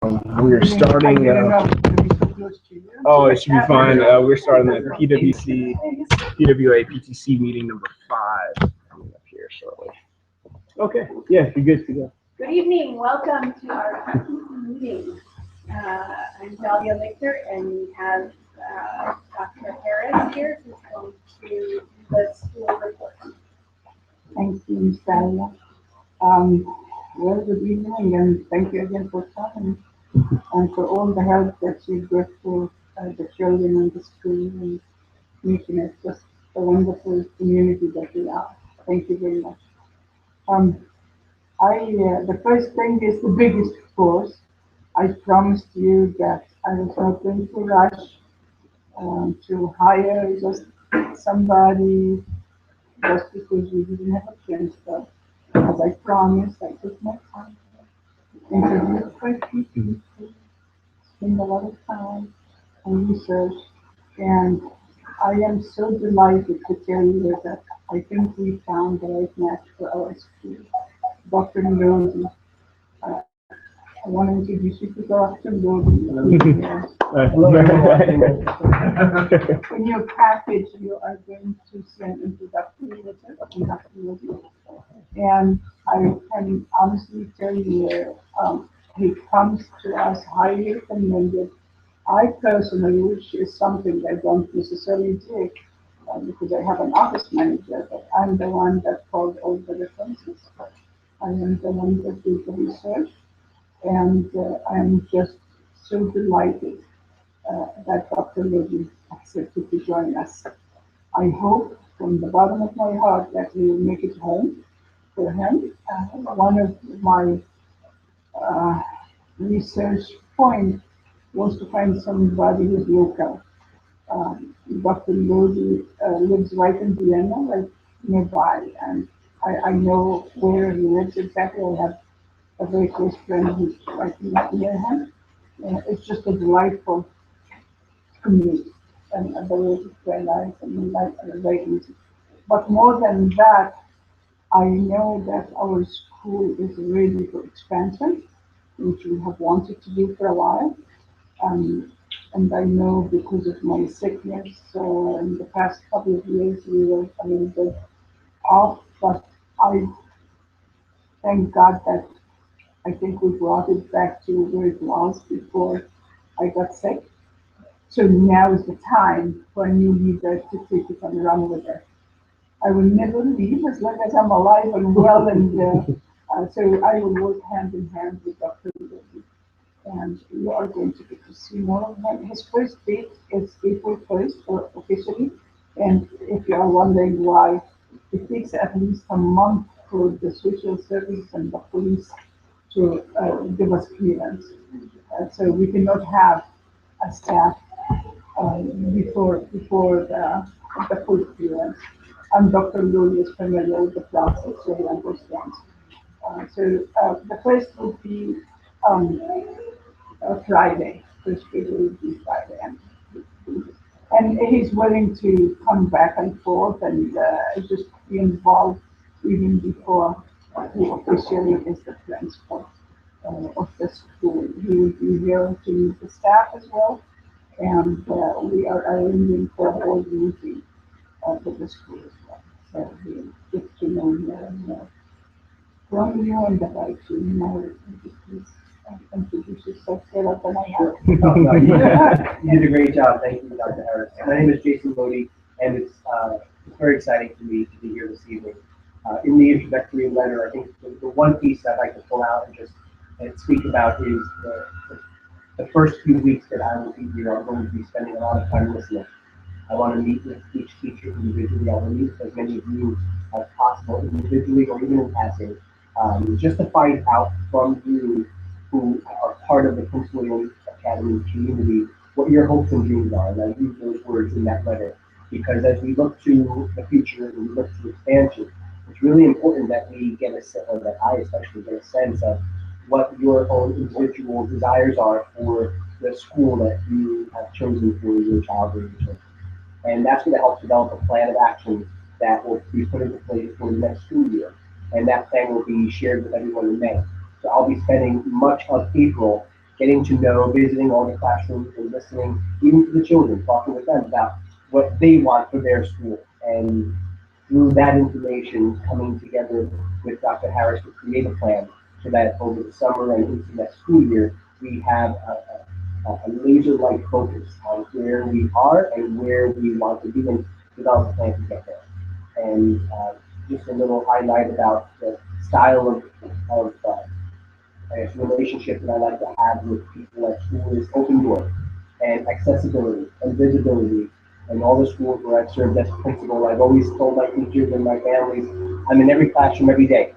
We're starting. Oh, it should be fine. We're starting the PWA PTC meeting number 5 coming up here shortly. Okay. Yeah, you're good to go. Good evening. Welcome to our meeting. I'm Dahlia Lichter, and we have Dr. Harris here who's going to do the school report. Thank you, Ms. Dahlia. Well, good evening, and thank you again for coming and for all the help that you give to the children in the school and making it just a wonderful community that we are. Thank you very much. The first thing is the biggest course. I promised you that I was not going to rush to hire just somebody just because we didn't have a principal. As I promised, I took my time, interviewed quite a few people, spent a lot of time on research, and I am so delighted to tell you that I think we found the right match for our school. Dr. Lodi. I want to introduce you to Dr. Lodi. In your package, you are going to see an introductory letter from Dr. Lodi. And I can honestly tell you, he comes to us highly recommended. I personally, which is something I don't necessarily do, because I have an office manager, but I'm the one that calls all the references. I am the one that did the research, and I'm just so delighted that Dr. Lodi accepted to join us. I hope from the bottom of my heart that he will make it home for him. One of my research points was to find somebody who's local. Dr. Lodi lives right in Vienna, like nearby, and I know where he lives exactly. I have a very close friend who's right near him. It's just a delightful commute and very nice and very easy. But more than that, I know that our school is ready for expansion, which we have wanted to do for a while. And I know because of my sickness, in the past couple of years, we were a little bit off, but I thank God that I think we brought it back to where it was before I got sick. So now is the time for a new leader to take it and run with it. I will never leave as long as I'm alive and well, and so I will work hand in hand with Dr. Lodi. And you are going to get to see more of him. His first date is April 1st, officially. And if you are wondering why, it takes at least a month for the social service and the police to give us clearance. So we cannot have a staff before the full clearance. And Dr. Lodi is familiar with the process, so he understands. The first would be Friday. First period would be Friday, and he's willing to come back and forth and just be involved even before he officially is the principal of the school. He will be here to meet the staff as well, and we are arranging for a board meeting for the school as well. So he'll get to know more and more from you and about you more. Please introduce yourself better than I have. You did a great job. Thank you, Dr. Harris. My name is Jason Lodi, and it's very exciting for me to be here this evening. In the introductory letter, I think the one piece I'd like to pull out and speak about is the first few weeks that I will be here. I'm going to be spending a lot of time listening. I want to meet with each teacher individually. I want to meet with as many of you as possible, individually or even in passing, just to find out from you who are part of the Prince William Academy community what your hopes and dreams are. And I use those words in that letter because as we look to the future and we look to expansion, it's really important that we get a sense, or that I especially get a sense of what your own individual desires are for the school that you have chosen for your child or your children. And that's going to help develop a plan of action that will be put into place for the next school year. And that plan will be shared with everyone in May. So I'll be spending much of April getting to know, visiting all the classrooms and listening, even to the children, talking with them about what they want for their school. And through that information, coming together with Dr. Harris to create a plan so that over the summer and into next school year, we have a laser-like focus on where we are and where we want to be and develop a plan to get there. And just a little highlight about the style of I guess, relationship that I like to have with people at school is open door and accessibility and visibility. And all the schools where I've served as principal, I've always told my teachers and my families, I'm in every classroom every day.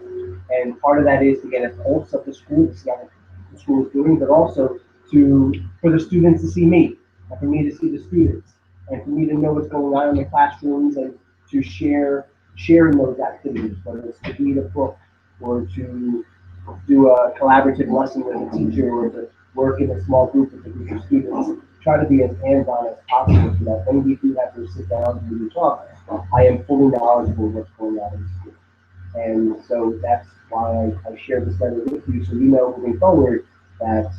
And part of that is to get a pulse of the school, to see how the school is doing, but also for the students to see me, and for me to see the students, and for me to know what's going on in the classrooms and to share in those activities, whether it's to read a book or to do a collaborative lesson with a teacher or to work in a small group with a group of students. Try to be as hands-on as possible so that when we do have to sit down and do talk, I am fully knowledgeable of what's going on in the school. And so that's why I share this letter with you, so you know moving forward that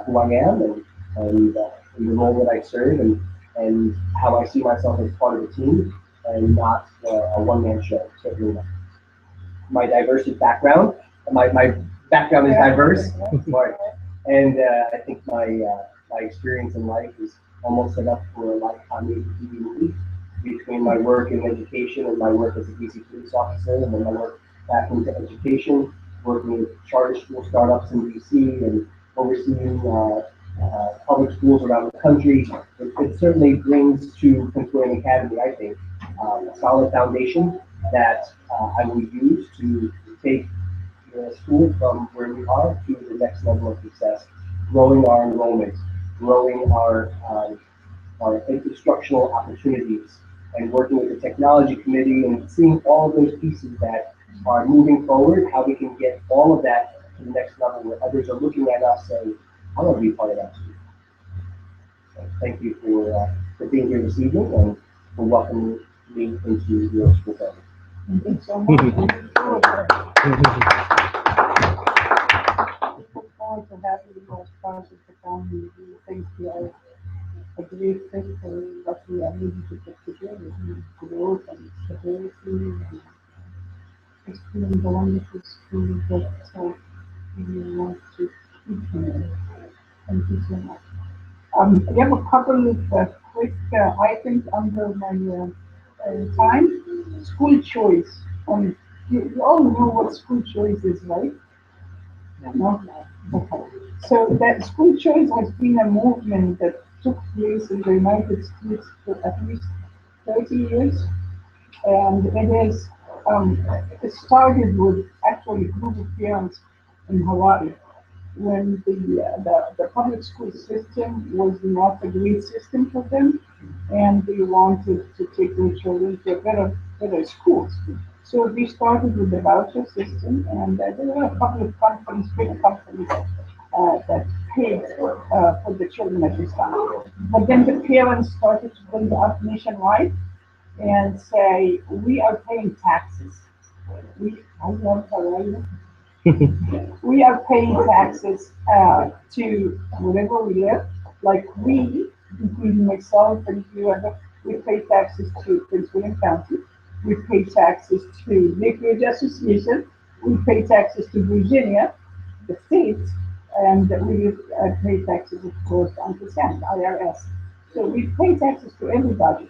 who I am and in the role that I serve and how I see myself as part of a team and not a one-man show, certainly not. My diverse background, my background is diverse, right? And I think my experience in life is almost set up for a lifetime maybe between my work in education and my work as a DC police officer, and then my work back into education, working with charter school startups in DC and overseeing public schools around the country. It certainly brings to Prince William Academy, I think, a solid foundation that I will use to take the school from where we are to the next level of success, growing our enrollment, growing our instructional opportunities, and working with the technology committee and seeing all of those pieces that are moving forward, how we can get all of that to the next level where others are looking at us saying, I want to be a part of that too. So thank you for being here this evening and for welcoming me into your school family. Thank you so much. Look forward to having you as part of the family. We think we are a great fit for what we are needing to put together, growth and stability, and experience the wonderful school that we want to keep in. Thank you so much. I have a couple of quick items under my time. School choice. You all know what school choice is, right? No? Okay. So that school choice has been a movement that took place in the United States for at least 30 years. And it started with actually a group of parents in Hawaii when the public school system was not a great system for them, and they wanted to take their children to a better schools. So they started with the voucher system, and there were a couple of companies, big companies, that paid for the children at this time. But then the parents started to build up nationwide and say, we are paying taxes. I want to we are paying taxes to wherever we live. Like we, including myself and you, we pay taxes to Prince William County. We pay taxes to Lakeridge Association. We pay taxes to Virginia, the state, and we pay taxes, of course, on the IRS. So we pay taxes to everybody.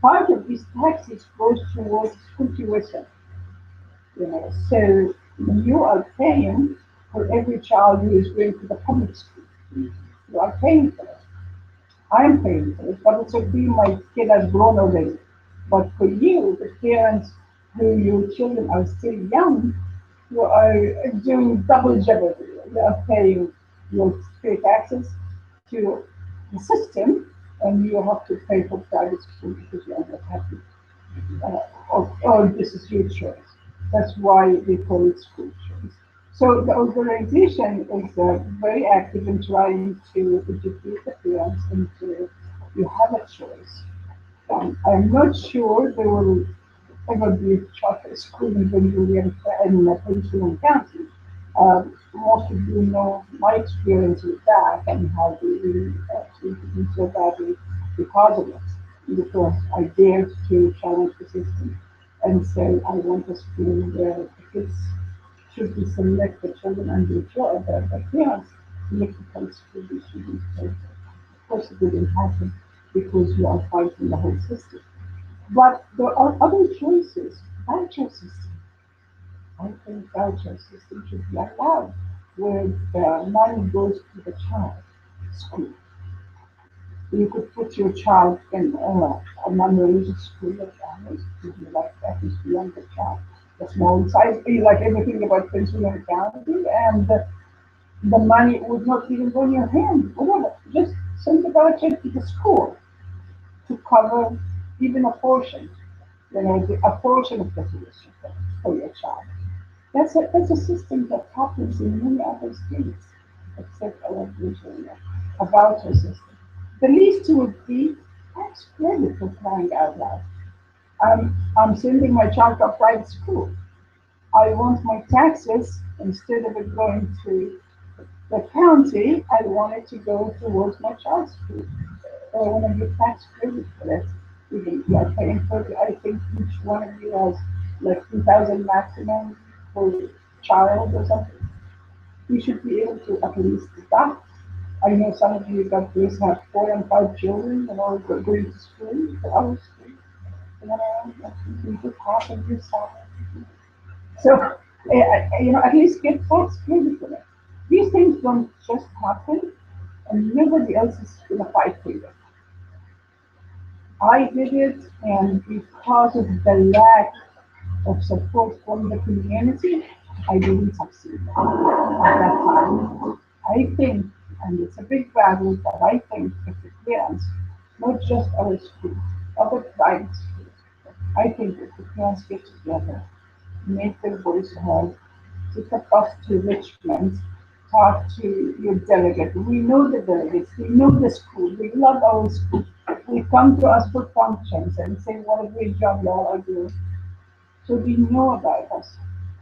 Part of these taxes goes towards school tuition. So you are paying for every child who is going to the public school. You are paying for it. I am paying for it, but it's okay, my kid has grown already. But for you, the parents who your children are still young, you are doing double jeopardy. You are paying your pay taxes to the system, and you have to pay for private school because you are not happy. Or this is your choice. That's why they call it school choice. So the organization is very active in trying to educate the parents into you have a choice. I'm not sure there will ever be a charter school in Prince William County. Most of you know my experience with that and how we really actually did so badly because of it. Because I dared to challenge the system and say I want a school where the kids should be selected, children and their parents select the place for the students. Of course, it didn't happen because you are fighting the whole system. But there are other choices. Voucher system. I think voucher system should be allowed where the money goes to the child school. You could put your child in a non-religious school like ours, if you like that, is beyond the child. The small size, you like everything about Prince William Academy, and the money would not even go in your hand, whatever. Just send the voucher to the school to cover even a portion, a portion of the tuition for your child. That's a system that happens in many other states, except our Virginia, a voucher system. The least would be tax credit for crying out loud. I'm sending my child to a private school. I want my taxes, instead of it going to the county, I want it to go towards my child's school. I want to give tax credit for that. You are paying for it. I think each one of you has like 2,000 maximum per child or something. We should be able to at least that. I know some of you got this have 4 and 5 children and all going to school, to our school. We just happen this summer. So, at least get folks credit for it. These things don't just happen, and nobody else is going to fight for you. I did it, and because of the lack of support from the community, I didn't succeed at that time. I think, and it's a big battle, but I think if the parents, not just our school, other private schools, I think if the parents get together, make their voice heard, take a bus to Richmond, talk to your delegate. We know the delegates, we know the school, we love our school. They come to us for functions and say what a great job you all are doing. So they know about us.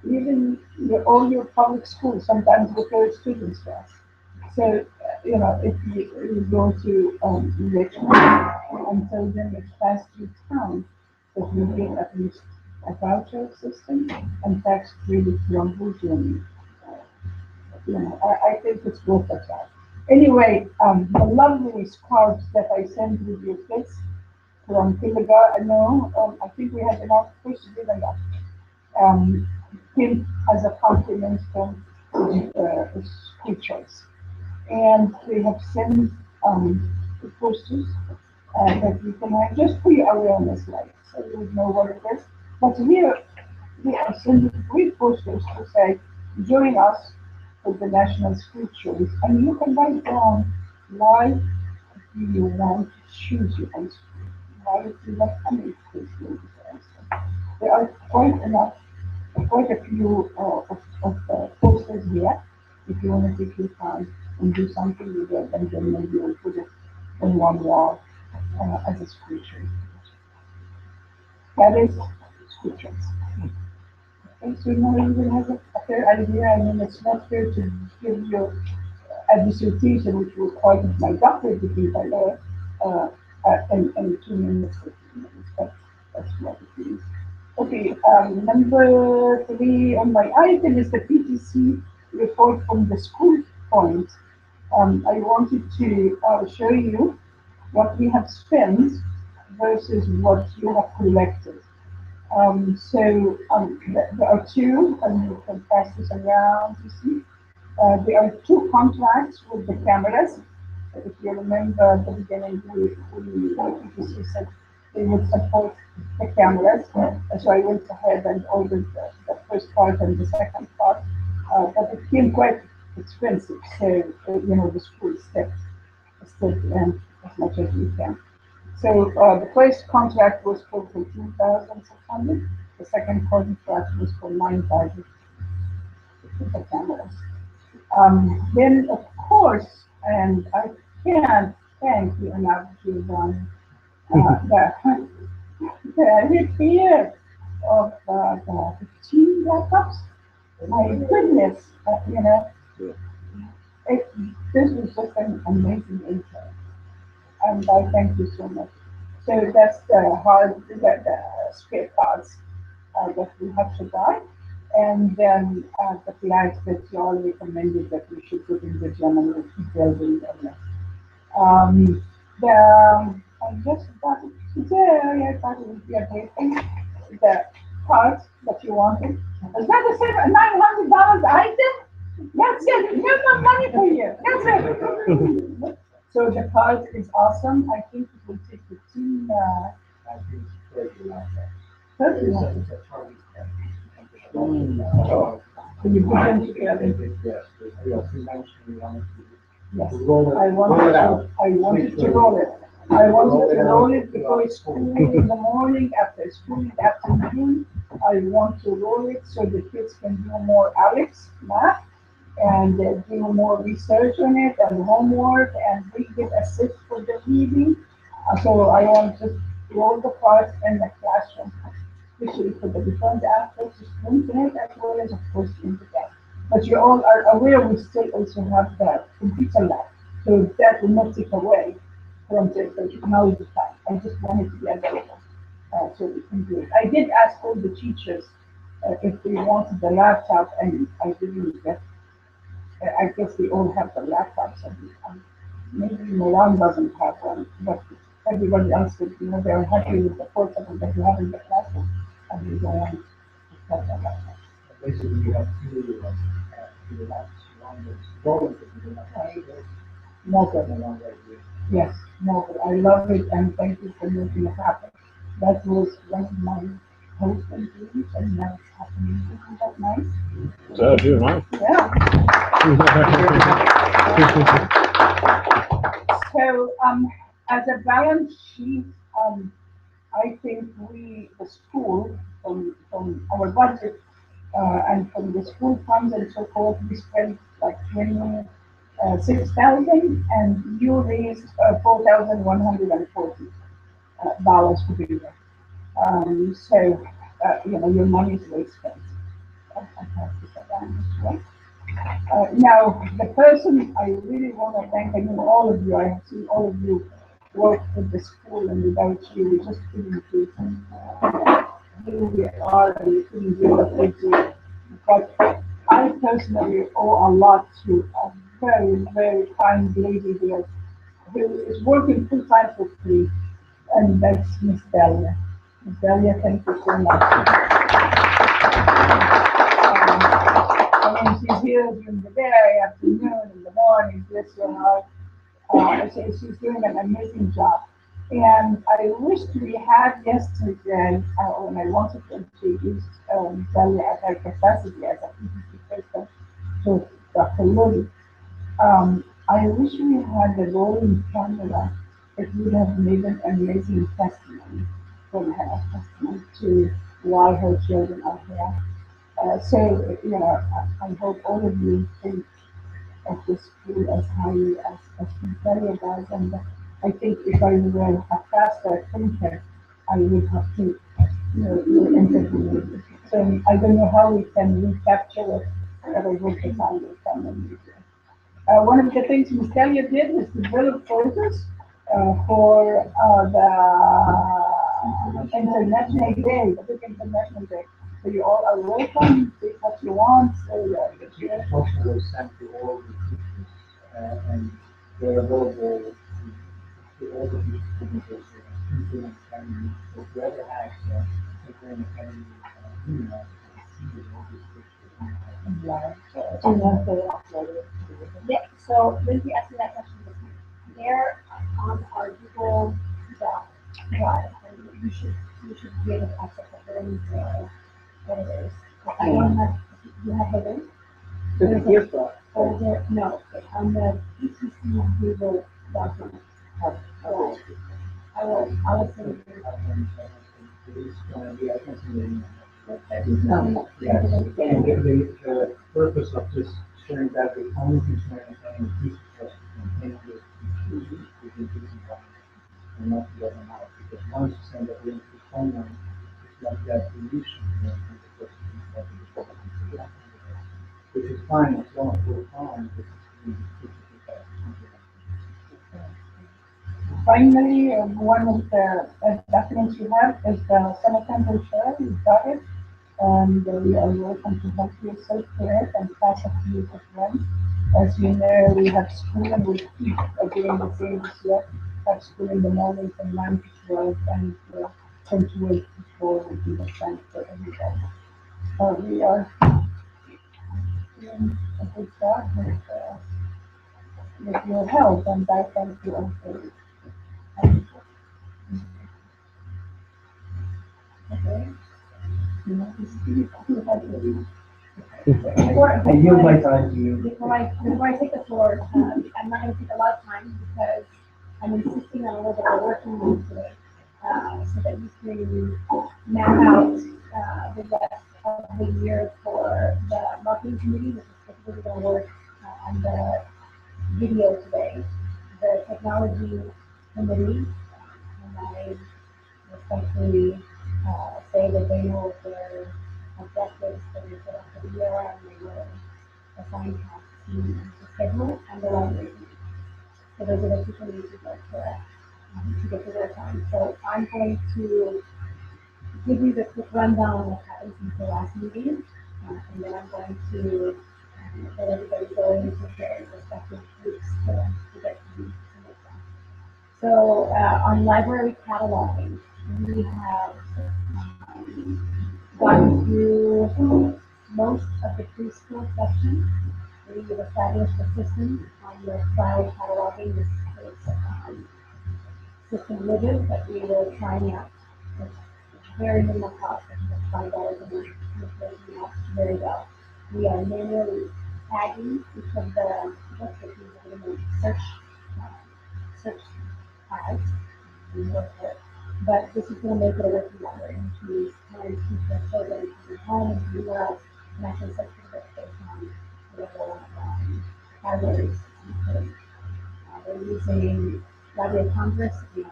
Even all your public schools sometimes refer students to us. So, if you go to Richmond and tell them it's past your town, that you get at least a voucher system and tax credit from Virginia. I think it's worth a try. Anyway, the lovely scarves that I sent with your kids from kindergarten, no, I think we had enough fish to give enough. Um, came as a compliment from school choice. And we have sent the posters that you can have just for your awareness, like, so you would know what it is. But here, we have sent 3 posters to say, join us for the National School Choice, and you can write down why do you want to choose your high school? Why do you not come to school? There are quite a few of posters here. If you want to take your time and do something with it, and then maybe you'll put it on one wall as a school choice. That is school choice. Okay, so now you will have a fair idea. I mean, it's not fair to give you a dissertation, which was part of my doctorate degree, by the way, in 2 minutes, 15 minutes. That's what it is. Okay, number 3 on my item is the PTC report from the school point. I wanted to show you what we have spent versus what you have collected. There are 2, and you can pass this around to see. There are 2 contracts with the cameras. If you remember at the beginning, PTC said they would support the cameras. So I went ahead and ordered the first part and the second part. But it came quite expensive. So, the school stepped in as much as we can. So the first contract was for 14,600. The second contract was for 9,000 the cameras. Then, of course, and I can't thank you enough, Giovanni, the repair of the 15 laptops. My goodness, Yeah. this was just an amazing intern, and I thank you so much. So that's the spare parts that we have to buy, and then the flags that you all recommended that we should put in the general building. I just got it today. I thought it would be a great thing. The cards that you wanted. Is that the same $900 item? That's it. Here's my money for you. That's it. So the card is awesome. I think it will take 15. I think it's great. 30 It's minutes. a target. So you put them together. Yes, yes, you mentioned one of Yes. Roll it. I wanted to roll it. I wanted to roll it before school in the morning, after school in the afternoon. I want to roll it so the kids can do more Alex math and do more research on it and homework and we get assist for the reading. So I want to roll the parts in the classroom, especially for the before and after to strengthen it as well as of course in the day. But you all are aware we still also have the computer lab. So that will not take away from the technology side. I just want it to be available so we can do it. I did ask all the teachers if they wanted the laptop and I didn't get, I guess they all have the laptops and maybe Milan doesn't have one, but everybody else said, they're happy with the portable that you have in the classroom and we don't want to have the laptop. Basically, you have two lots, one that's rolling, but you don't have to Mobile. and one that is. Yes, mobile. I love it and thank you for making it happen. That was one of my husband's dreams and now it's happening. Isn't that nice? So, too, huh? Yeah. So, as a balance sheet, I think the school, from our budget, and from the school funds and so forth, we spent like 6,000 and you raised $4,140 for the year. Your money is well spent. I have to put that in this way. Now, the person I really want to thank, I mean, all of you, I have seen all of you work with the school, and without you, we just couldn't do who we are, and we couldn't do what we do. But I personally owe a lot to a very, very kind lady here who is working full time for free, and that's Miss Delia. Miss Delia, thank you so much. I mean, she's here during the day, afternoon, in the morning, bless your heart. She's doing an amazing job. And I wished we had yesterday, when I wanted to introduce Delia at her capacity as a PTC person to Dr. Lodi. I wish we had the rolling camera. It would have made an amazing testimony from her, testimony to why her children are here. I hope all of you think of the school as highly as Natalia does. And I think if I were a faster thinker, I would have to, interview. So I don't know how we can recapture it, but I hope the time will come and we do. One of the things Ms. Talia did was develop photos for the International Day, the big International Day. So you all are welcome, take what you want. The motion was sent to all the teachers, and they're available to all the teachers, including academy, so whoever has an academy email, see all these pictures. Yeah, so Lindsay asked me that question this morning. They're on our Google Drive, and you should be able to access it and what it is. I don't have, you have the link? Or there, no, on the PTC Google document. Yeah. I will send you. Yes, and the purpose of just sharing that with only concern and teachers and and not the other out, because once you send that link to someone, it's like that solution, and the person can start to discover. which is fine, it's going full time. Finally, one of the documents you have is the Senate brochure. We got it. And we are welcome to help you search for it and pass it to you as well. As you know, we have school and we keep doing the same as well. Have school in the morning from 9 to 12 and from 12 to 4 will be the time for everybody. We are doing a good job with your help, and I thank you all for it. Okay. You know, this is I yield my time to you. Before I take the floor, I'm not going to take a lot of time because I'm insisting on a little bit of working room today, so that you can map out the rest of the year for the marketing committee, which is specifically going to work on the video today, the technology committee, and I respectfully say that they know their objectives for the year and they will assign tasks to the schedule and the library. So those are the two committees we work for to get to work on. So I'm going to give you the quick rundown of what happened since the last meeting, and then I'm going to let everybody go into their respective groups to get to the next one. So on library cataloging, we have gotten through most of the preschool section. We've established a system on the cloud cataloging. This is system limited, but we will try out. It's very minimal cost, it's $5 a month, and it's working out very well. We are manually tagging each of the books that we have in search tags. But this is going to make it a working library, which means parents can their children from home and from anywhere else and actually search for the books based on whatever categories. We're using Library of Congress and we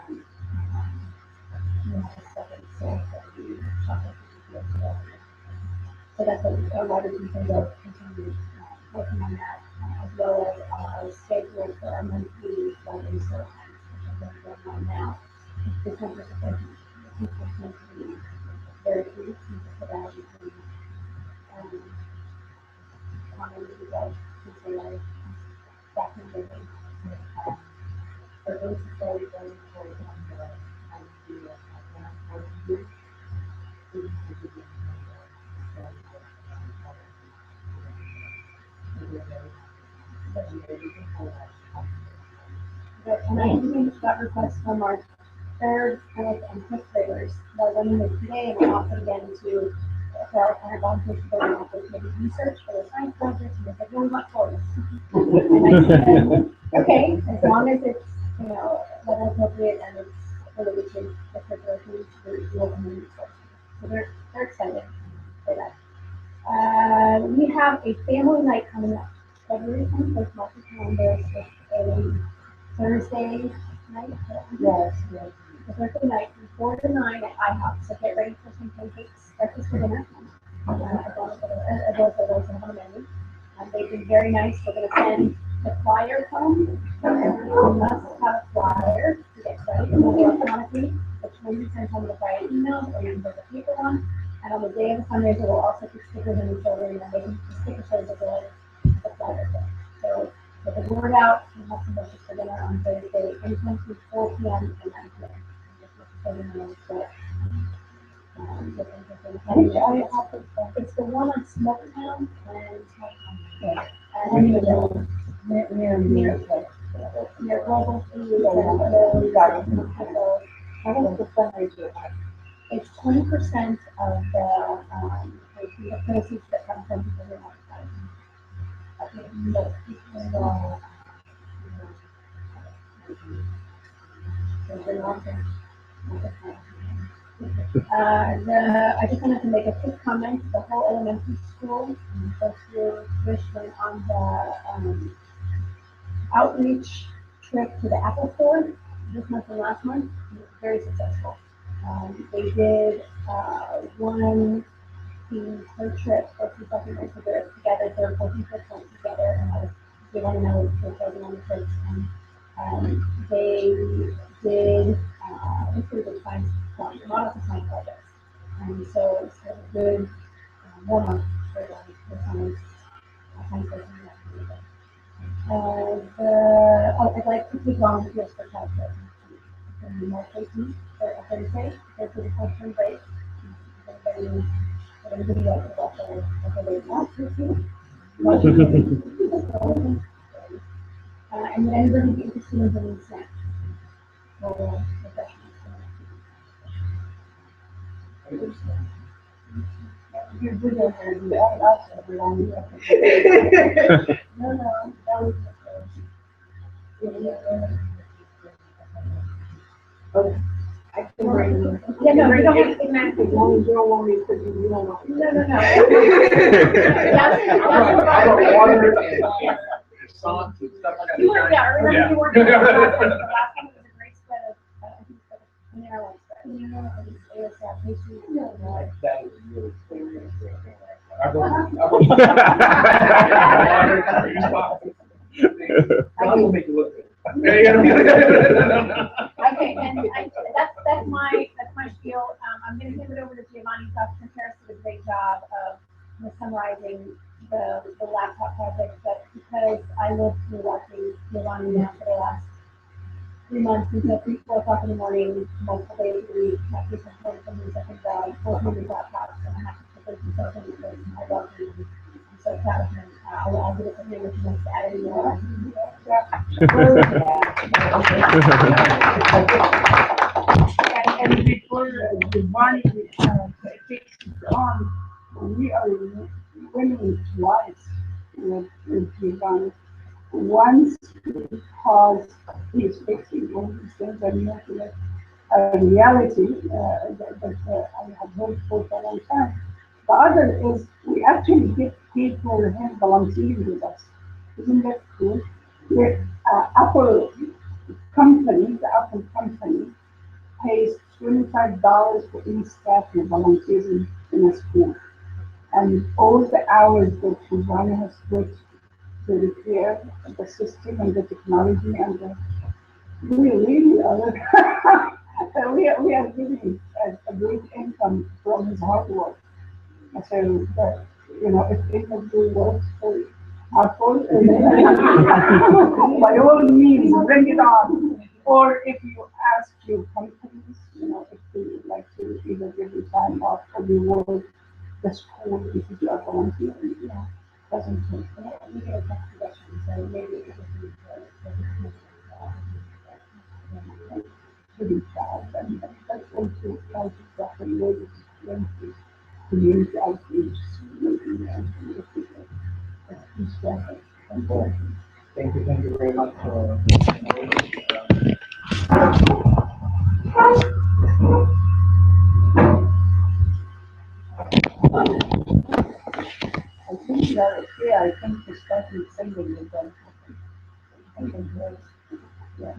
have a second source that we shop at. So that's a lot of you can go continue working on that, as well as our schedule for our monthly library sale times, which I'm going on now. This one is going to be very brief, and just about you can comment with you guys since they are back in the day. So this is very, very important. And I even got requests from our third, fourth, and fifth graders that went in there today and offered again to, for our volunteers to go and offer maybe research for their science projects, and they said, no, we want toys. And I said, okay, as long as it's, level appropriate and it's related to the curricular things, we will come in resource. So they're excited for that. We have a family night coming up. February 21st, mark your calendar, it's a Thursday night. yes. The Thursday night from 4 to 9 at IHOP. So get ready for some pancakes, breakfast for dinner. As well as those have on the menu. They've been very nice. We're going to send the flyer home. You must have a flyer to get started. And then electronically, the children send home the flyer email, or you can get the paper one. And on the day of the fundraiser, we'll also put stickers in the children, and they can sticker shows the flyer. So get the word out. We have some breakfast for dinner on Thursday, anytime between 4 p.m. and 9 p.m. It's the one on Smoketown and near Global Food. How was the fundraiser? It's 20% of the proceeds that come from people who are I just wanted to make a quick comment. The whole elementary school goes through Richmond on the outreach trip to the Apple Store this month and last month. It was very successful. They did one teams for trips, for second years together, they're working for trips together, and they want to know what trips are on the trips, and they did include the science, a lot of the science projects, and so it's kind of a good warm-up for the science person. I'd like to take volunteers for childcare. More places for a Thursday, go to the question break. Everybody else is also late lunch or two. And would anybody be interested in bringing snacks for refreshments? You did it, and you asked everyone. No, that was. Okay. I can bring you. Yeah, no, we don't have to As long as you don't want me to, you don't want me. No. I don't want her and songs and stuff like that. You were, yeah, I remember you were. The last one was a great spread of, I think, an hour spread. It was pastry. That is really clear. God will make you look good. Okay, and that's my spiel. I'm going to give it over to Giovanni. Dr. Harris did a great job of summarizing the laptop project, but because I lived through watching Giovanni now for the last 3 months until 3, 4 o'clock in the morning, multiple days a week, after some point from his second job, 400 laptops, and I have to put those in because I love him. I'm so proud of him. I'll give it to him if he wants to add any more. And before Giovanni takes it on, we are winning twice with Giovanni. Once because he's fixing all these things and making it a reality that I have hoped for a long time. The other is we actually get paid for him volunteering with us. Isn't that cool? The Apple company pays $25 for any staff who volunteers in a school. And all the hours that Giovanni has put to repair the system and the technology and we really are we are getting a great income from his hard work. So if anybody works for Apple, by all means bring it on. Or if you ask your companies, if they would like to either give you time off or reward the school because you are volunteering, doesn't take. We get a tax deduction, so maybe it would be Pretty proud, and that's also how to properly work with community outreach. Thank you very much for I think that, yeah, I think the starting singing is going to happen. Yeah.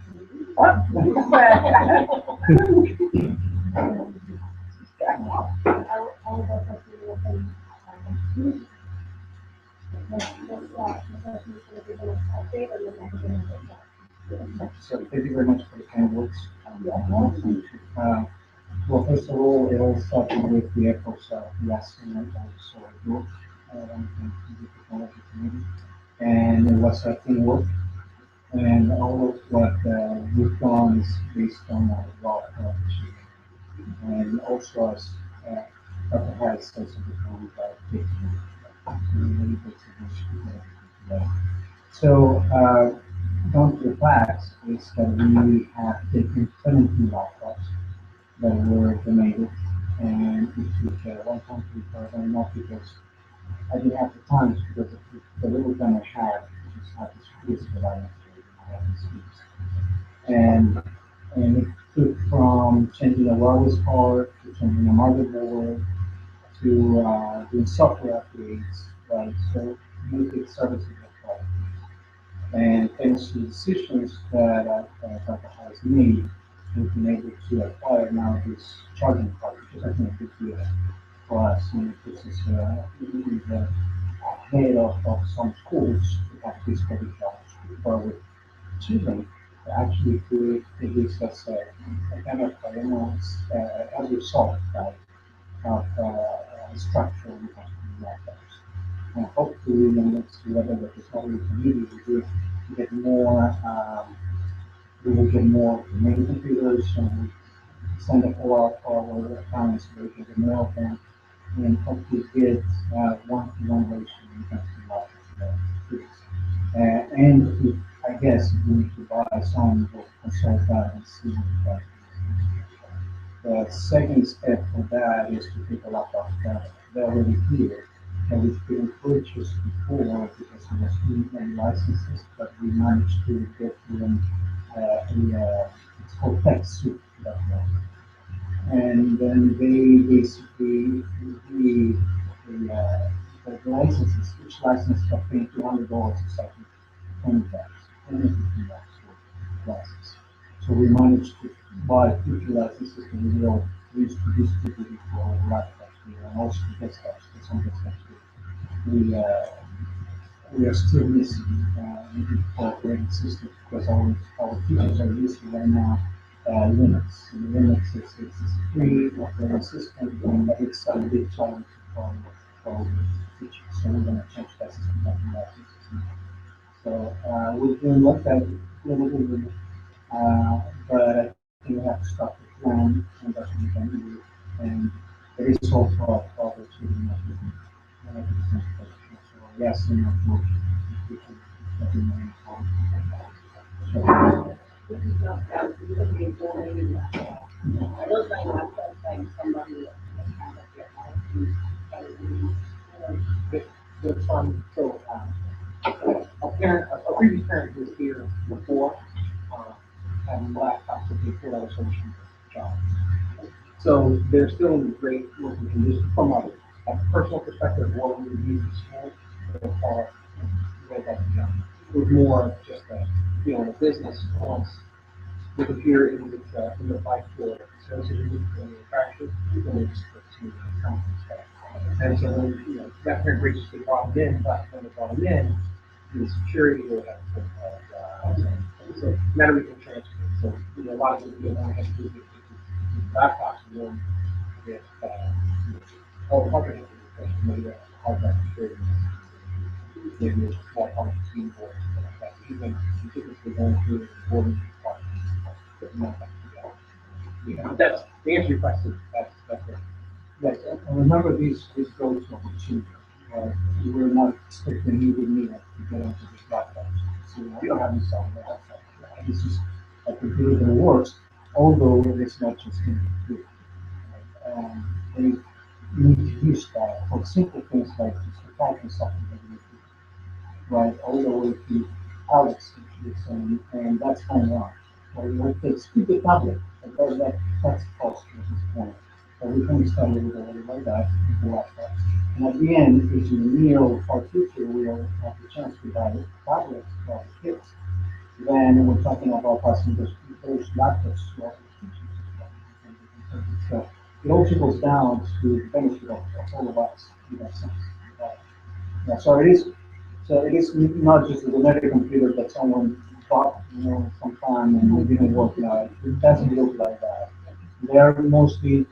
So thank you very much for the kind words. Well, first of all, it all started with the efforts of Yasin and also George, from the technology committee, and it was a teamwork. And all of what we've done is based on a lot of collaboration. And also, as Dr. Harris says, before by taking really good together. So, down to the facts is that we have taken 17 laptops that were donated, and it took one time to repair them, not because I didn't have the time, because the little time I had, just had this space that I had this space. And it took from changing a wireless card to changing a motherboard to doing software upgrades, right? So basic services are required. And thanks to decisions that Dr. has made, we've been able to acquire now this charging card, which is I think a big deal. for us, and it puts us ahead of some schools that have this very jobs. But with children, actually it gives us a kind of, a result of structure we have to like those. And hopefully in the next level of the technology community, we will get more, we will get more many computers and we send it all for our parents so they can get more of them and hopefully get one-to-one ratio when it comes to lots of kids. And if, I guess we need to buy some or consult that and see what the second step for that is to take a lot of they're already here. And we've been purchased before because we was in licenses, but we managed to get them it's called tech suite. And then they basically the licenses, each license is paying $200 or something, 20 bucks, $15 for license. So we managed to buy 50 licenses and we will use to distribute it for our laptops here and also desktops, for some desktops here. We are still missing operating systems because our teachers are using right now Linux. And Linux is free operating system, and it's a big challenge for teachers. So we're going to change that system up in that system. So we've been looked at a little bit, but I think we have to start the plan, and that's what we can do. And it is also for the children that we can. So yes, and of course, we can let them know. This is not that we would be doing. I don't like that saying somebody that has up their So, a parent, a previous parent who was here before, having laptops with the full solution job. So they're still in great working condition from a personal perspective of what we would use in school, they're far way back down. It was more just a business once the computer in the bike for associated with the manufacturer, then it's to companies back. And so when that parent graciously brought them in, but when they brought them in, the security will have so now we can transfer. So a lot of people don't want to have to do with laptops and then with all the hardware maybe a hard drive security, maybe a small part of the keyboard, something like that. Even you typically going through the boarding department, but not that that's the answer to your question. That's it. Yes, and remember these goes to our children. We're not expecting you to need it to get onto this laptop. So you don't have to solve that. This is a computer that works, although it's not just in the computer. They need to use that for simple things like just to type something that you do, right? All the way to Alex, and that's fine now. Or you would take speak the tablet, and that's cost at this point. So we can start with a little like that, with the laptop. And at the end, if in the near far future we will have the chance to buy tablets for our kids, then we're talking about passing those laptops to our teachers as well. So it also goes down to the benefit of all of us in that sense. Yeah, so it is not just a generic computer that someone bought, sometime and it didn't work out. It doesn't look like that. They are mostly,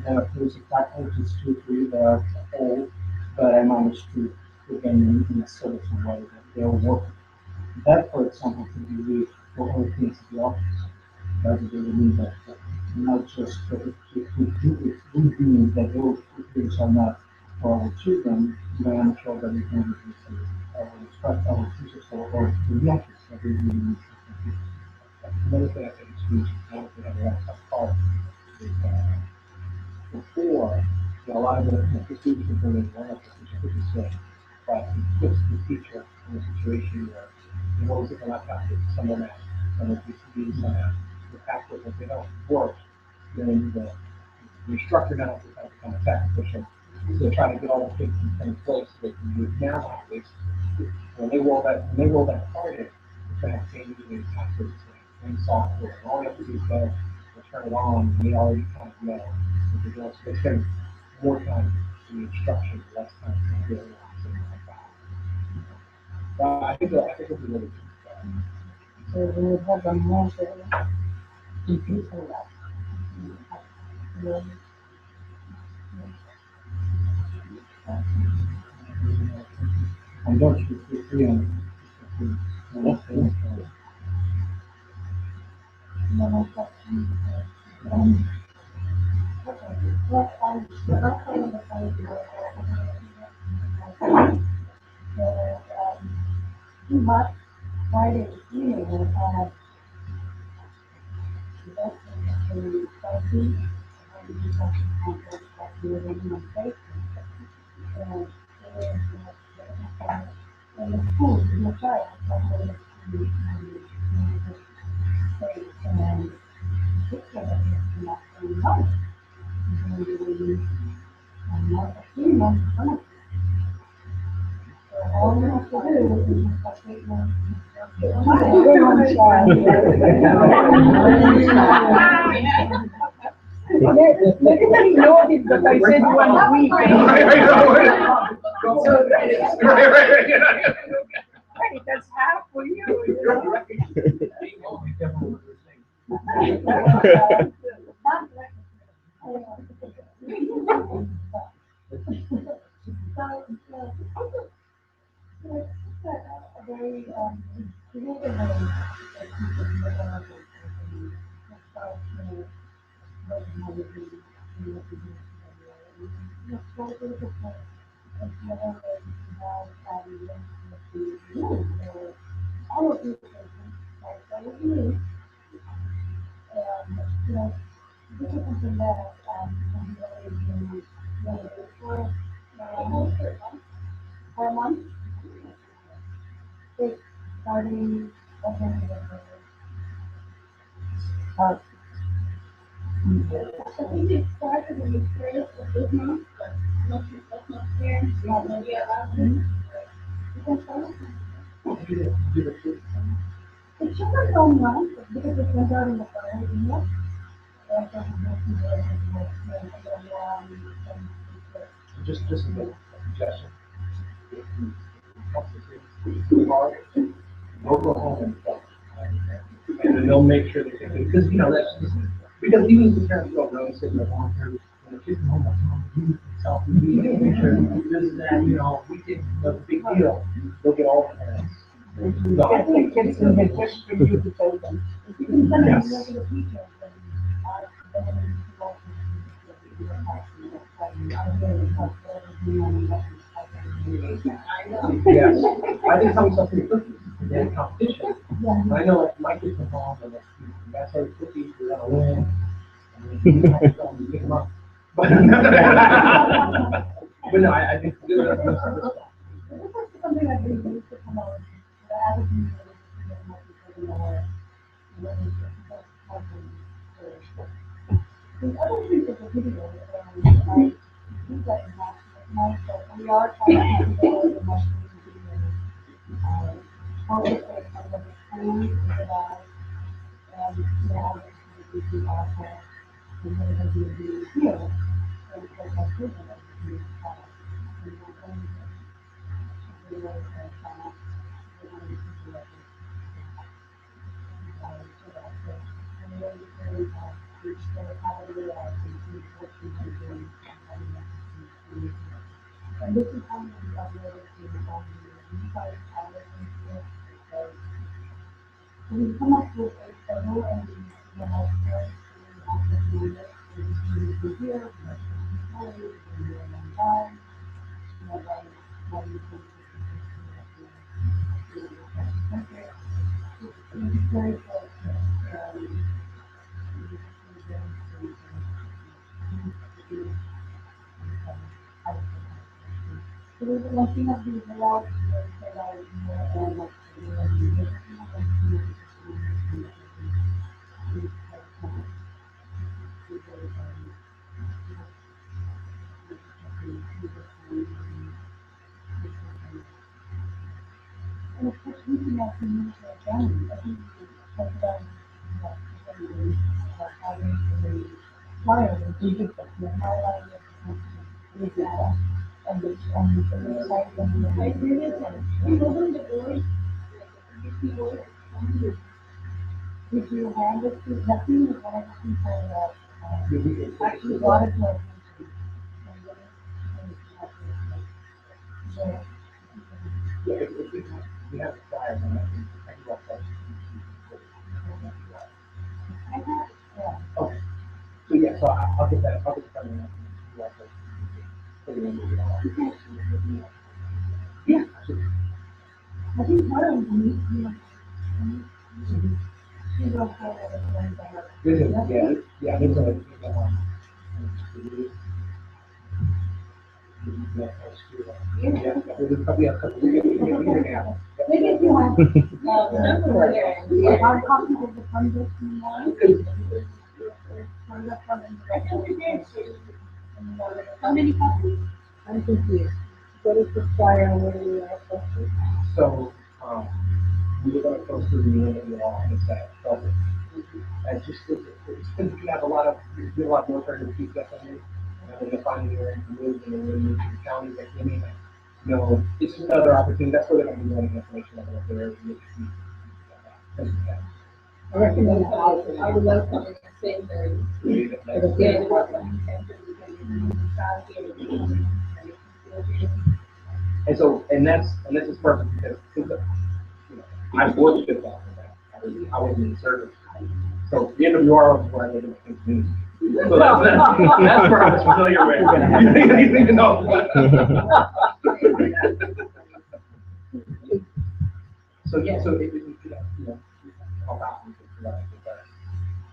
there's a couple, just 2, 3 that are old, but I managed to put them in a certain way that they're working. That, for example, can be used for other things in the office. Rather than that, not just if we do that those things are not for our children, then I'm sure that we can use our instruct our teachers or the actors that we really need to. Another thing I think is huge, now that we have a laptop card, is before, a lot of the students can bring in one of the teacher, which is good, but it puts the teacher in a situation where you always get the laptop with someone else, and if you use the password, if they don't work, then the instructor now has to kind of sacrificial. So they're trying to get all the things in place so they can do it now. When they roll that card in, it's going to have changes in passwords and software. All you have to do is go and turn it on, and they already kind of know what they're doing. So it's going to more time for the instruction, less time for the something like that. But I think it'll be really good. So we would have a more computer lab. And don't you feel free on But Friday evening, we had and the school, the child, and all we have to do is just update them. Everybody noticed that I said 1 week. Right, that's half for you. A very all of these things, like that is me. You know, this is something that can really be for for a month. It's starting uh, I think it started in the first of this month, but not here, not here after. You can start. It shouldn't go well, because it went out in the fire, you know? just a little suggestion. They'll go home and then they'll make sure they take it, because, that's just, because even if the parents don't know, it's in the long term, when the kids are home, we need to make sure this is that, we think that's a big deal, they'll get all the parents. I think it's in the just for you to tell them. Yes. Yes, I think some stuff is cookies, they have competition. And I know, like, my kids come home, and that's our cookies, we're gonna win. And then I tell them to pick them up. But no, I think this is Something that we need to come out. The other thing is the video, I think that we are trying to do the mushroom video. How it's going to come with the food, and now we do also, we're going to do the here, and it's like food, and it's and this is how we upload it to the website, we come up with a schedule and we here, so we're looking at the layout and of course, reaching out to new families. I think we talked about having a flyer and digital, highlighting with the, on the side and I agree with him. You open the doors, like, the doors, if you hand it to, nothing is one of the people that, actually wanted to. Yeah, if we have a flyer, then I can walk that. Okay, so yeah, so I'll get that, I'll get that one. Yeah, absolutely. I think one of them, she's okay with it. This is, yeah, there's a, yeah, there's a couple, yeah. Maybe if you want, number there. hard copy of the foundation one. How many copies? I'm confused. What is the flyer and what are we supposed So, we were gonna post the meeting law on the site, but it's just, it's because you have a lot of, you do a lot of military to keep that on you. And you're finding your moves and you're moving to counties that you may not know. It's just another opportunity. That's where they're gonna be wanting information about their. I recommend the house. I would love to say very. And so, and this is perfect because, you know, I've worked with all of that. I was in service. So the NWR was where I lived in the community. So that's where I was familiar with. You need to know. So yeah, so it you know, help out and things like that.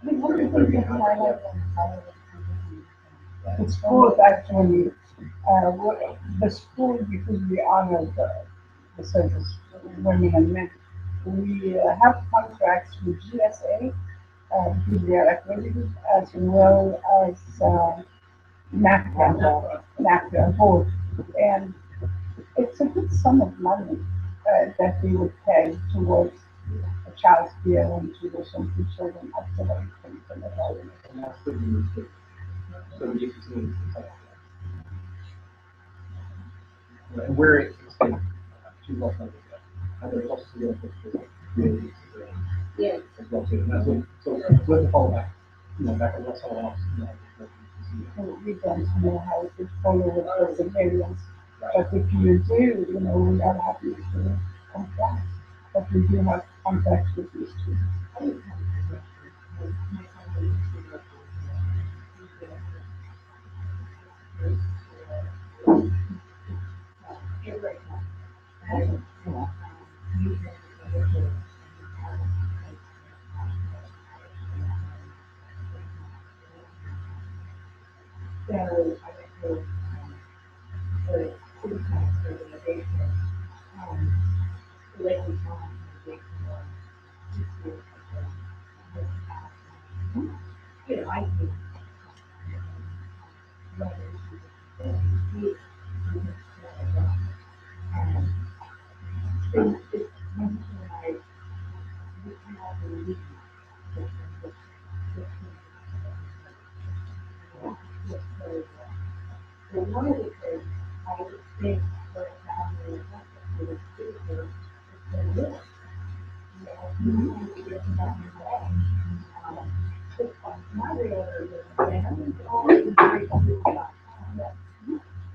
I think one of the things that highlight the school is actually, the school, because we honor the service, women and men. We have contracts with GSA, because they are accredited, as well as NAFTA both. And it's a good sum of money that we would pay towards a child's care and tuition for children up to the age of 11. And that's the mistake. So we get to see and where it's two more numbers. And there's also the Yes. as well too. And that's what, so with the fallback, you know, back at what someone else, you know, So we don't know how to follow with perseverance. But if you do, you know, we are happy to contract. But we do have contracts with these two.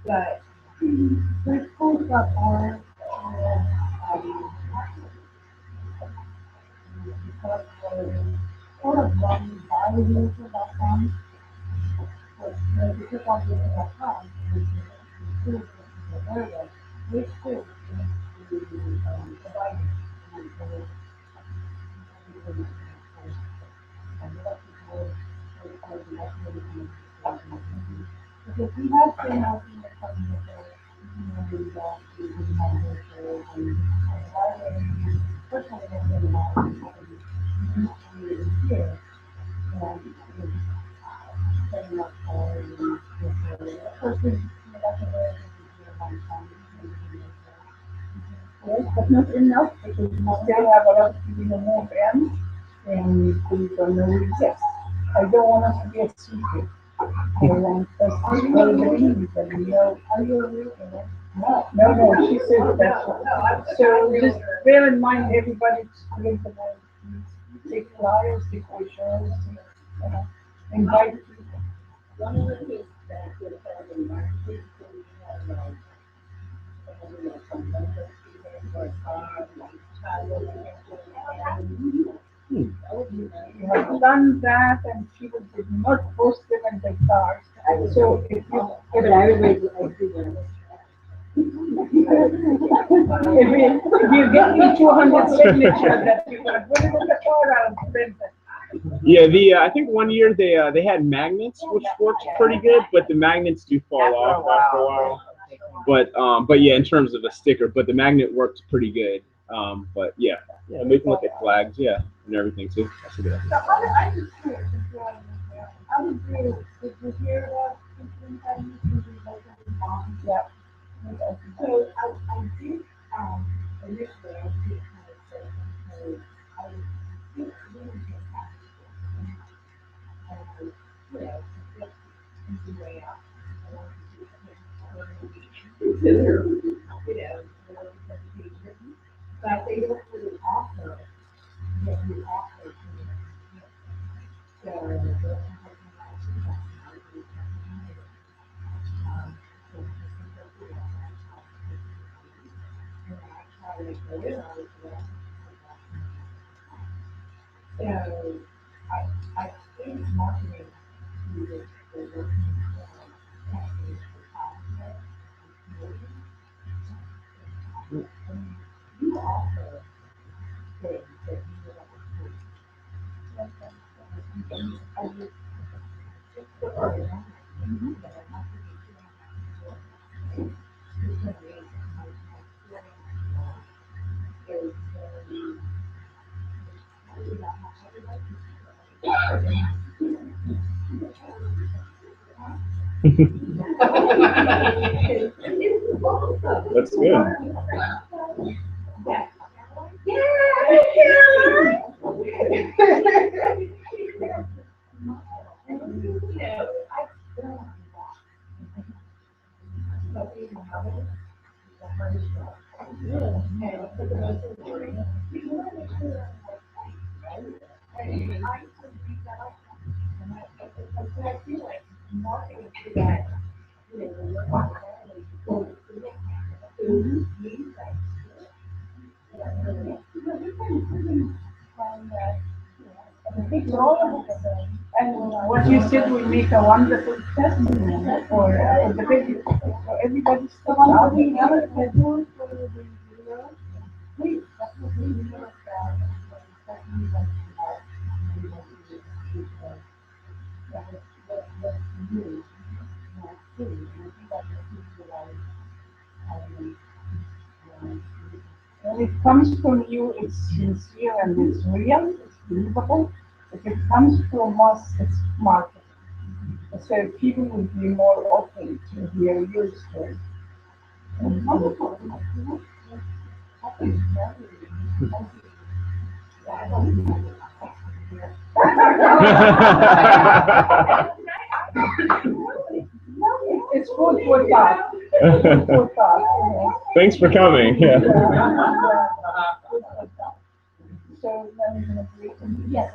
But the schools that are because sort of run by the user.com, but because I'm using a com, which is the area, which is providing because we have been out in the community, personally, here, and setting up for of course, that's a very yes, but not enough because we still have a lot of people who move in and we don't know who exists. I don't want us to be a secret. And first Halloween, but no, are you real? No, she said that's right. So just bear in mind, everybody's going to take flyers, decorations, invite people. One of the things that would have in marketing, so we have like, some members event or like child event. That would be nice. We have done that, and people did not post them in their cars. So if you, But everybody, everywhere. if you get me 200 signatures that you can put it in the car, I'll print it. Yeah, I think one year they had magnets, which worked pretty good, but the magnets do fall off after a while. But yeah, in terms of a sticker, but the magnet worked pretty good. But yeah, we can look at flags, and everything too. That's a good idea. So I just curious, how did you hear that? Yeah. So I did, initially, I did kind of say, okay, I was really fantastic. And, you know, to get easy way out. I wanted to do you know, presentation. But they don't really offer what you offer to me. So, I had to so I think marketing to the working companies for time. You offer things that you would like to do. I would just put it in that I have to be doing That's good. And what you said will make a wonderful testimony for the baby. So everybody steps out. When it comes from you, it's sincere and it's real, it's believable. If it comes from us, it's marketing. So people will be more open to hear your story. And wonderful. It's food for thought. Food for thought. Thanks for coming. Yeah. So, yes.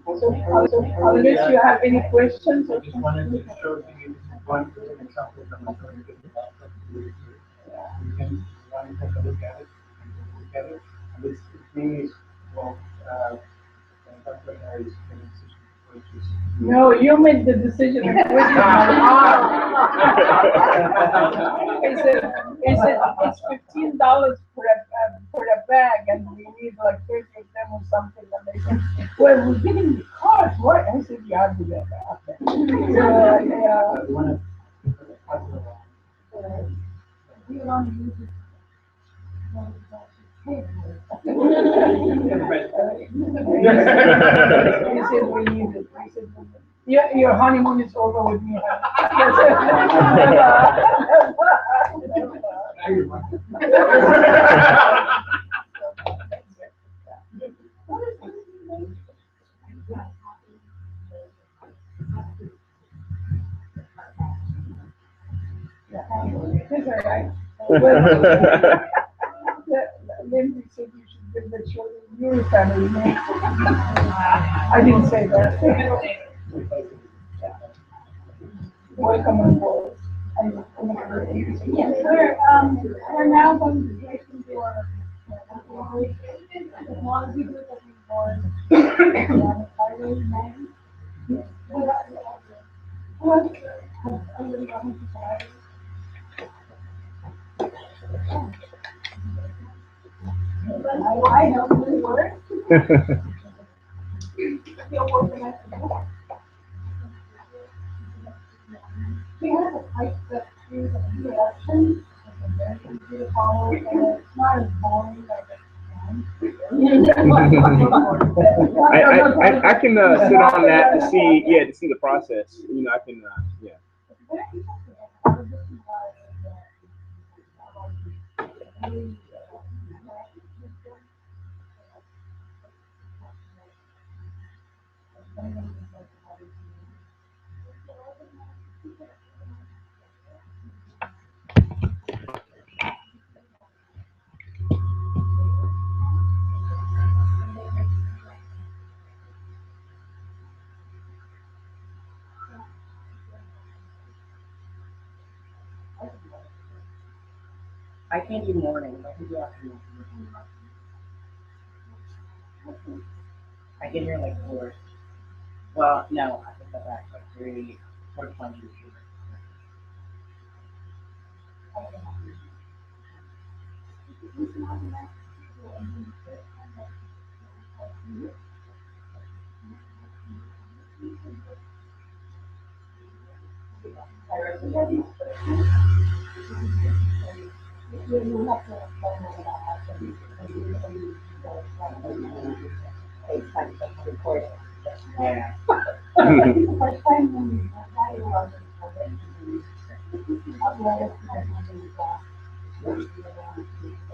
So, unless you have any questions, I just wanted to show you one example that I'm going to give you. You can take a look at it. Look at it. And this thing is, well, Dr. Harry's decision to purchase. no, you made the decision and quit it's $15 for a bag, and we need like 30 of them or something. And they said, well, we're getting the cars. What? I said, yeah, I'll do that. We want to use it. He said, we need it. I said, yeah, your honeymoon is over with me. Is that right? Lindsay said you should give the children your family name. I didn't say that. Welcome on board. Yes, we're now going to break into our, as long as you do it every board. Friday night. What? I'm really going to Friday. I know the word. Feel organized. We have a type that through the introduction. It's very easy to follow, and it's not as boring as it I can sit on that to see the process. You know, I can yeah. I can't do morning, I can do afternoon. I get here like 4. Well, no, I think that's like 3, 4:20 usually. Yeah.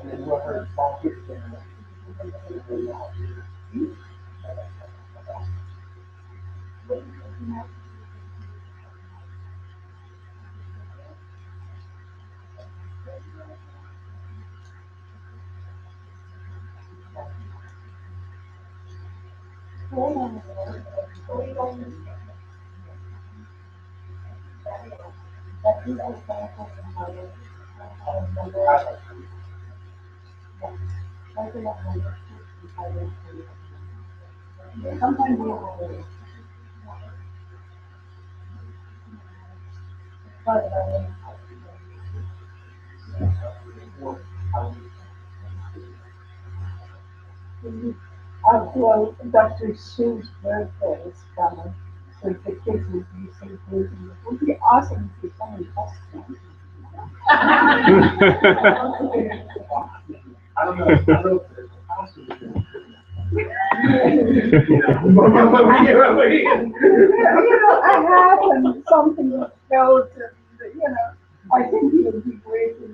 And then whoever volunteers there. Well, Dr. Sue's birthday is coming, so if the kids would be celebrating, it would be awesome if you come and test them. I don't know if there's a possibility. You know, I have something that goes, I think he would be great in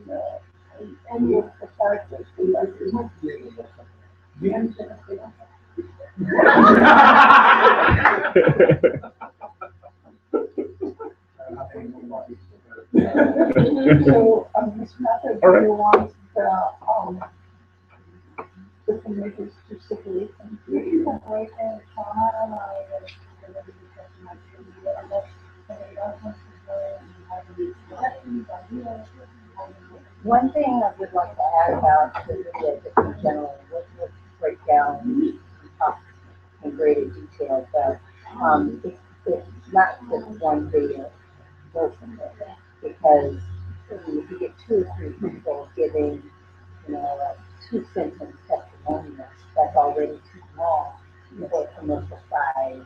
any of the characters we like to So, Ms. Mather, do you want the committees to separate them? One thing I would like to add about the just in general, let's break down and talk in greater detail, but it's not just one video person, because if you get 2 or 3 people giving, a 2-sentence testimonial, that's already too long for a commercial size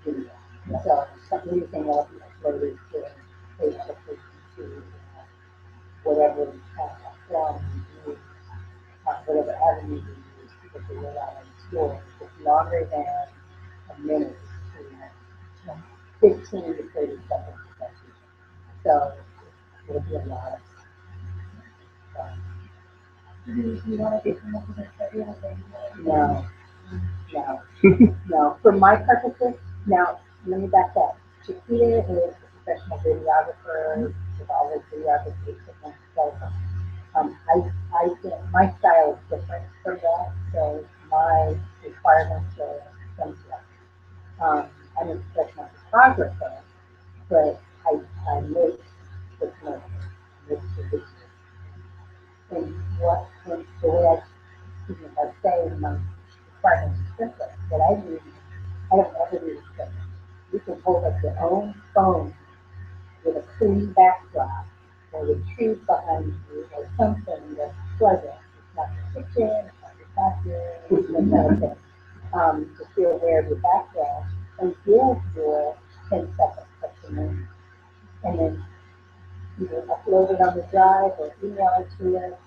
video. So everything else is uploaded to Facebook, to whatever film you use, whatever avenue you use, because they will out on the store. It's longer than a minute to 15 to 30 seconds. So it'll be a lot of Do you want to get them up with a study on No. For my purposes, now, let me back up. Chiquita is a professional videographer, all of the other people. So, I think my style is different from that, so my requirements are simpler. I don't expect much progress on it, but I mix the commercial, mix the business. And the way I say my requirements is simpler, but I don't ever do it. You can hold up your own phone with a clean backdrop or with trees behind you or something that's pleasant. It's not your kitchen, it's not your bathroom, it's not that thing. Just be aware of your background and give your 10-second testimony. And then either upload it on the drive or email it to us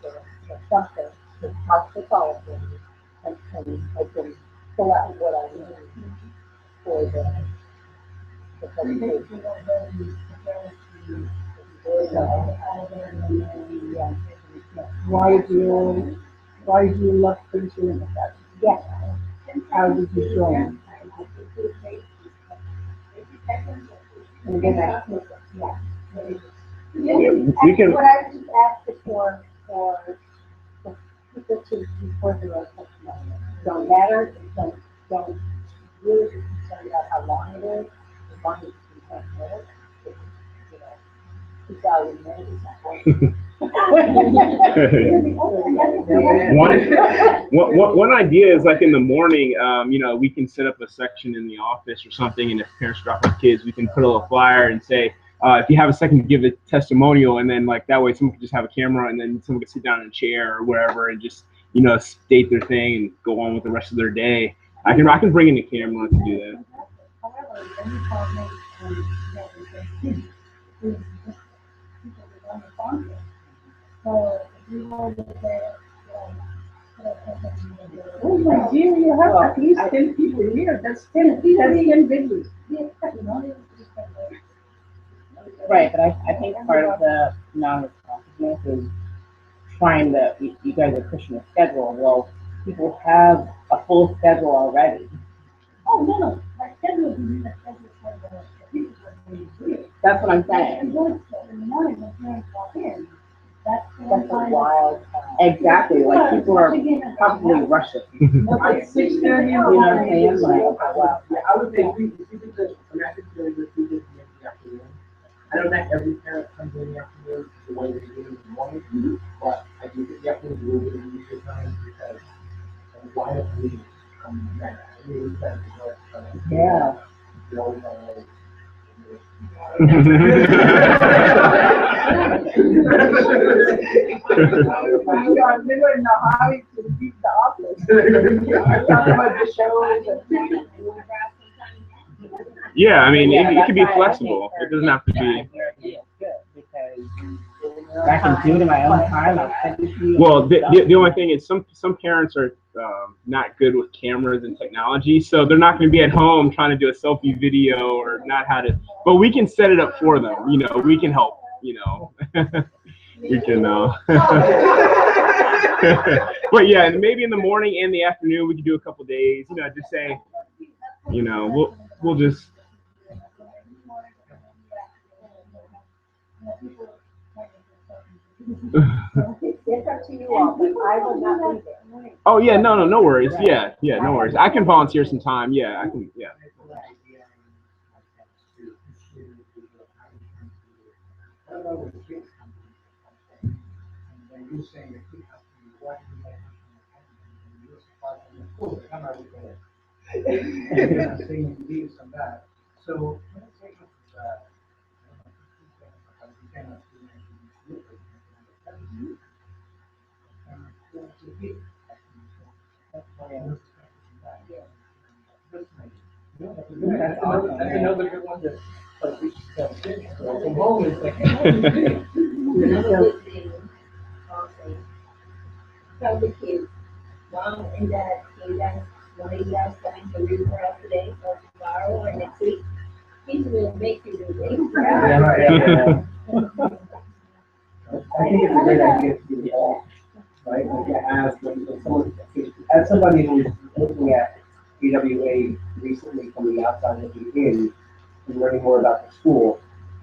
or something to mark the call for you. And I can pull out what I need for the presentation. Why do you love Prince William Academy? Yes. How did you join? And then We can. What I just asked for people to report their own testimony. Don't matter, don't really be concerned about how long it is, as long as it's in 10 minutes. It's, you know, 2,000 minutes is not going One idea is like in the morning, we can set up a section in the office or something, and if parents drop off kids, we can put a little flyer and say, if you have a second to give a testimonial, and then like that way someone can just have a camera and then someone can sit down in a chair or wherever and just, state their thing and go on with the rest of their day. I can bring in the camera to do that. However, when you call me so we want to say, oh my dear, you have at least 10 people here. That's 10 videos. Right, but I think part of the non-responsiveness is trying to, you guys are pushing a schedule. Well, people have a full schedule already. Oh, no. My schedule is the schedule for the people who are here. That's what I'm saying. In the morning when parents walk in, that's a wild time. Exactly, like people are probably rushing. At 6:30, you know what I'm saying? Like, wow. Yeah, I would say if you did this, I think really good in the afternoon. I know not every parent comes in the afternoon the way they do in the morning, but I do think the afternoon is a little bit of leisure time because why don't we come back? yeah. I never know how it to leave the office. Talk about the shows. Yeah, I mean, it can be flexible. It doesn't have to be. I can do it in my own time. I'll send it to you. Well, the only thing is some parents are not good with cameras and technology, so they're not going to be at home trying to do a selfie video or not how to. But we can set it up for them. We can help. We can. But yeah, maybe in the morning and the afternoon we can do a couple days. Just say, we'll just. It's up to you all, but I will not be there. Oh yeah, no worries. Yeah, no worries. I can volunteer some time. Yeah, I can. Yeah. So that's another good one to from home is like Tell the kids, Mom and Dad came down, one of you guys coming to read for us today or tomorrow or next week. He's gonna make you do things. I think it's a great idea to do all, right? Like as somebody who's looking at PWA recently from the outside looking in and learning more about the school,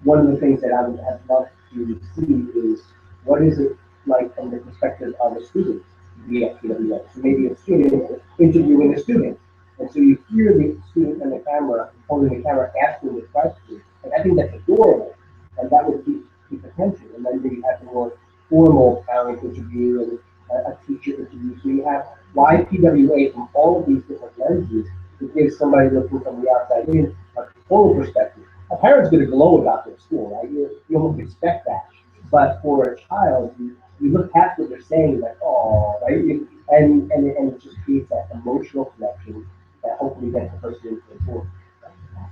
one of the things that I would have loved to see is what is it like from the perspective of a student to be at PWA. So maybe a student interviewing a student. And so you hear the student and the camera, holding the camera, asking the question. And I think that's adorable. And that would keep attention. And then you have the more formal parent interview and a teacher interview. So you have why PWA from all of these different lenses to give somebody looking from the outside in a total perspective. A parent's going to glow about their school, right? You almost expect that. But for a child, you look past what they're saying, like, oh, right? And it just creates that emotional connection that hopefully gets the person into the tour.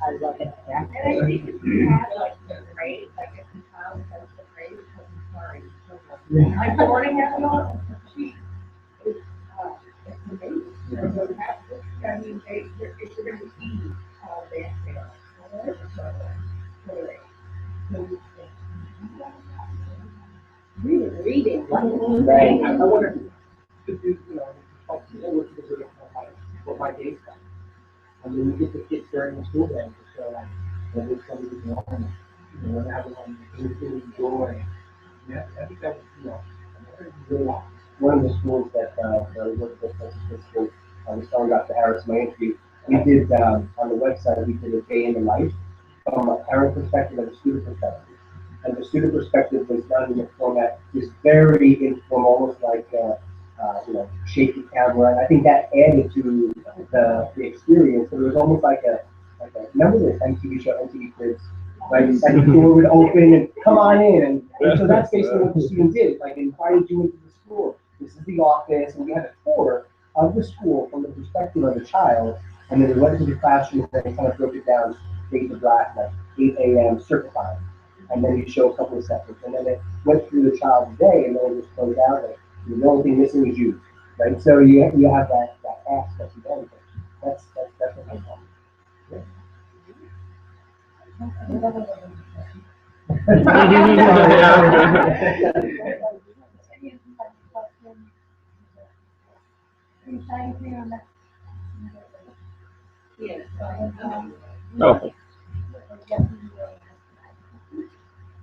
I love it. And I think if you had like the grade, like if the child has the grade, because I'm sorry. My boarding has not, she is, it's amazing. So that, I mean, if you're gonna see, that there. Reading. Right. I wonder if you know, talk to them what my day's like. I mean, we get the kids during the school day to show like, that there's something to go on, you know, everyone really enjoy. Yeah, I think that was, you know, really awesome. One of the schools that I worked with, I was telling Dr. Harris in my interview, we did, on the website, we did a day in the life from a parent perspective and a student perspective. And the student perspective was done in a format is very informal, almost like, you know, shake the camera. And I think that added to the experience. It was almost like a remember the MTV show, MTV Kids? Like the door would open and come on in. And so that's basically what the students did. Like invited you into the school. This is the office. And we had a tour of the school from the perspective of the child. And then we went to the classroom and kind of broke it down, fade to black, like 8 a.m. circle time. And then you show a couple of seconds. And then it went through the child's day and then it just closed out. Like, the only thing missing is you. Right? So you have that aspect again. That's what I call it. Yes. Oh. I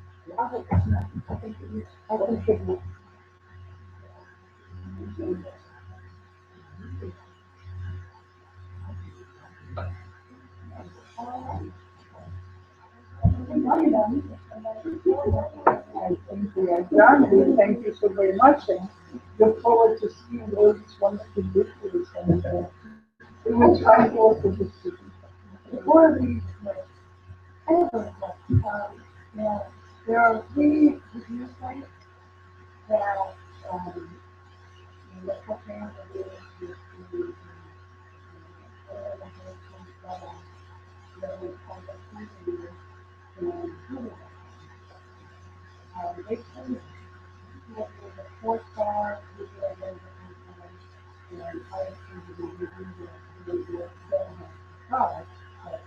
think we are done. We thank you so very much and look forward to seeing all these wonderful victories. And we will try to work with the students. Before we, I have a question. Now, there are 3 review sites that the program is to they claim that the 4-star video and I think the video product, but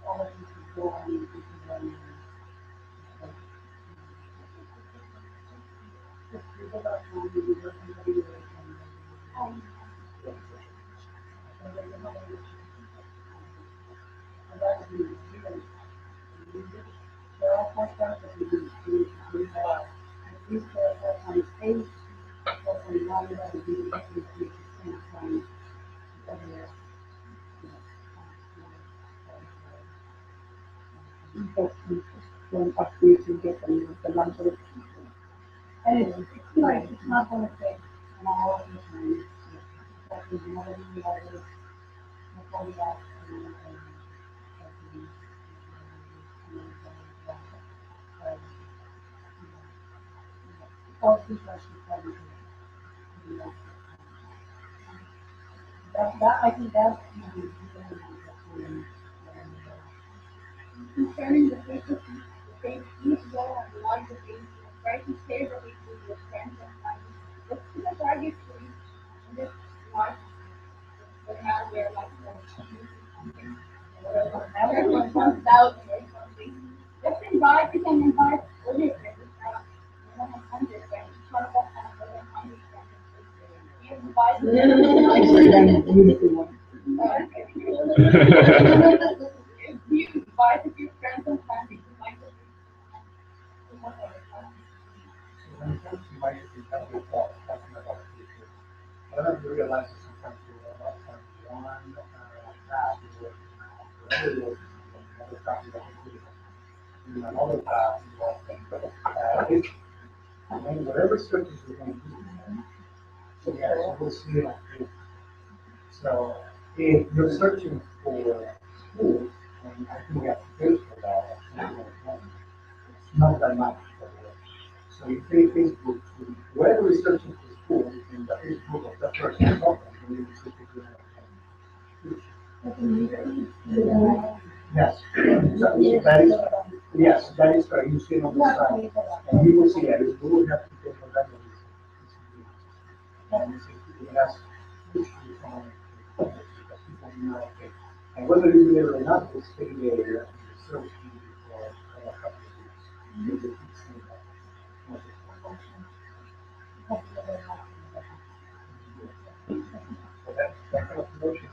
all of you can go on and just give us one video there are 4-stars that we have at least on stage, on line that we do at the same time. When after you get the number of people. And it's like, it's not going to take an hour of your time. But there's another video that is before we ask all two questions that I think that's Concerning the Facebook, please go and like the page, try to share the page with your friends and family. Let's do the target for each, and just like, now we're like, everyone comes out or something. Just invite, you can invite all your friends, 100 friends, each one of us has 100 friends. You invite them. You invite a few friends And whatever searches you're going to do, so you actually will see it on paper. So if you're searching for schools, and I think we have to pay for that, it's not that much. So you pay Facebook, whoever is searching for schools, in the Facebook of that person, and you see it. Yes, so that is, yes, that is correct, you see it on the side, and you will see that, you will have to pay for that. And it has huge requirement, because people know, okay, and whether you do it or not, it's stay there, in the search for a couple of years. You will keep seeing that. So that kind of promotion.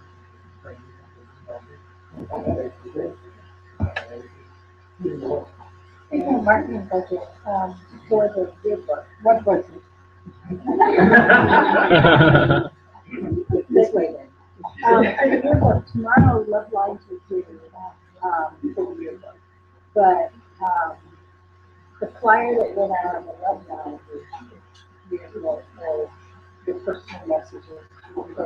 Speaking of marketing budget, for the yearbook, what budget? This way then. For the yearbook, tomorrow Love Lines is due, for the yearbook. But, the flyer that went out on the Love Lines is, for your personal messages, for the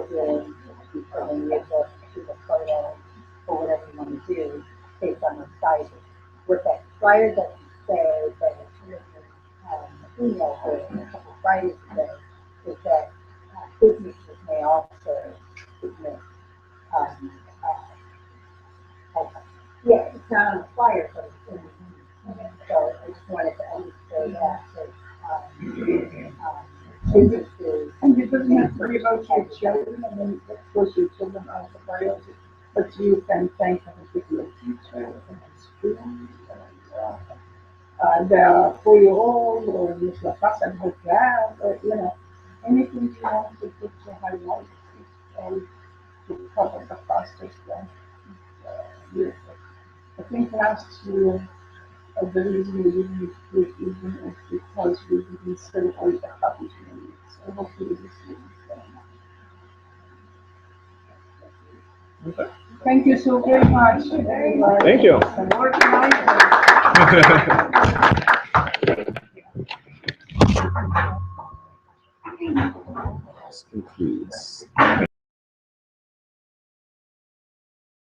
yearbook, to the photo, or whatever you want to do, based on the sizes. What that flyer doesn't say, but it's email for a couple Fridays ago, is that businesses may also submit, yeah, it's not on the flyer, but it's in the email. So I just wanted to understand that, businesses. And you doesn't have to worry about your children, and then of course your children are the priority, but you can thank them for your teacher and school, and the 4-year-old, or Miss La Casa and her dad, or, anything you want to put your highlights and to cover the cost of the year. I think last year, the reason we didn't do it even is because we didn't send all the copies we need. So hopefully this year we can. Okay. Thank you so very much. Thank you. And organizing.